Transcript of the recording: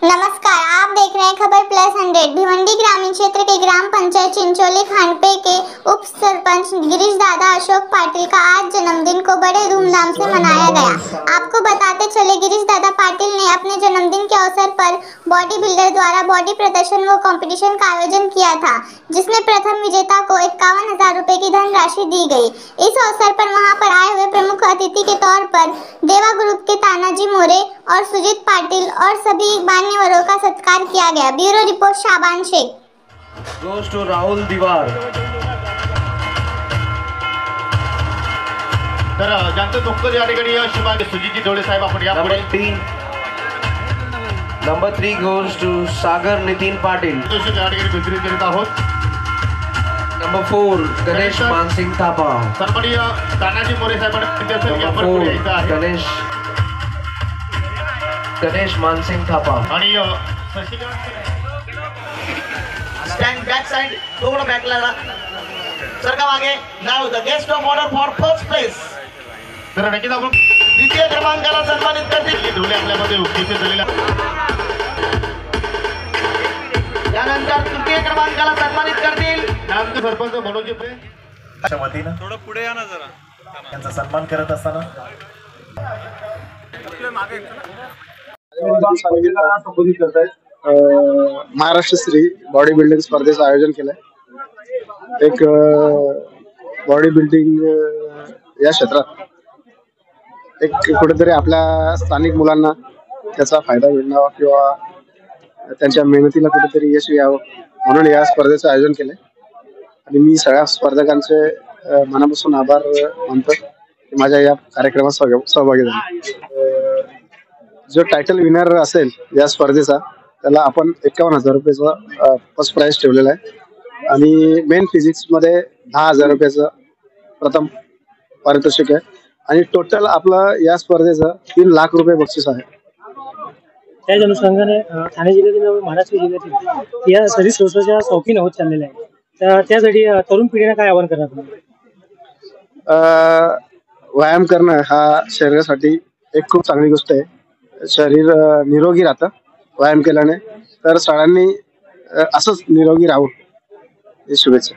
नमस्कार, आप देख रहे हैं खबर प्लस 100। भिवंडी ग्रामीण क्षेत्र के ग्राम पंचायत चिंचोली खांडपे के उप सरपंच गिरीश दादा अशोक पाटिल का आज जन्मदिन को बड़े धूमधाम से मनाया गया। आपको बताते चले, गिरीश दादा पाटिल ने अपने जन्मदिन के अवसर पर बॉडी बिल्डर द्वारा बॉडी प्रदर्शन व कंपटीशन का आयोजन किया था, जिसमें प्रथम विजेता को 51,000 रुपए की धनराशि दी गई। इस अवसर पर वहां पर आए हुए प्रमुख अतिथि के तौर पर देवा ग्रुप के तानाजी मोरे और सुजीत पाटिल और सभी मान्यवरों का सत्कार किया गया। Bureau report Shaban Shaikh. Goes to Rahul Diwar. तर ज्यांचं नुकतंच या ठिकाणी शिवाजी सुजीतजी डोळे साहेब आपण या पुढे नंबर 3 goes to सागर नितीन पाटिल। या ठिकाणी वितरित करीत आहोत। नंबर 4 गणेश मानसिंग थापा। सन्माननीय तानाजी मोरे साहेबांना आपण पुढे यायचं आहे। गणेश मानसिंग थापा आणि स्टँड बॅक साइड थोडं बॅकला सर का मागे नाव the guest of honour for first place. तर नक्कीच आपण द्वितीय क्रमांकाला सन्मानित करतील डोळे आपल्यामध्ये उपस्थित झालेला। त्यानंतर तृतीय क्रमांकाला सन्मानित करतील त्यानंतर सरपंच मनोज पे अशा वतीनं थोडं पुढे या ना जरा त्यांचा सन्मान करत असताना महाराष्ट्र श्री बॉडी बिल्डिंग स्पर्धेचं आयोजन केलंय। एक बॉडी बिल्डिंग या क्षेत्रात एक कुठेतरी आपल्या स्थानिक मुलांना त्याचा फायदा मिळावा किंवा त्यांच्या मेहनतीला कुठेतरी यश यावं म्हणून या स्पर्धेचं आयोजन केलंय। आणि मी सगळ्या स्पर्धकांचे मनापासून आभार मानतो की माझ्या या कार्यक्रमात सहभागी झाले। जो टायटल विनर असेल या स्पर्धेचा त्याला आपण 51,000 रुपयाचा फर्स्ट प्राइज ठेवलेला आहे आणि मेन फिजिक्स मध्ये 10,000 रुपयाचं प्रथम पारितोषिक आहे आणि टोटल आपलं या स्पर्धेचं 3 लाख रुपये बक्षीस आहे। त्याच अनुषंगाने ठाणे जिल्ह्यातील महाराष्ट्र जिल्ह्यातील या शरीर श्रोताच्या शौकीन होत चाललेला आहे, तर त्यासाठी तरुण पिढीने काय आवाहन करणार तुम्ही? व्यायाम करणं हा शरीरासाठी एक खूप चांगली गोष्ट आहे। शरीर निरोगी राहतं व्यायाम केल्याने, तर सगळ्यांनी असंच निरोगी राहू ही शुभेच्छा।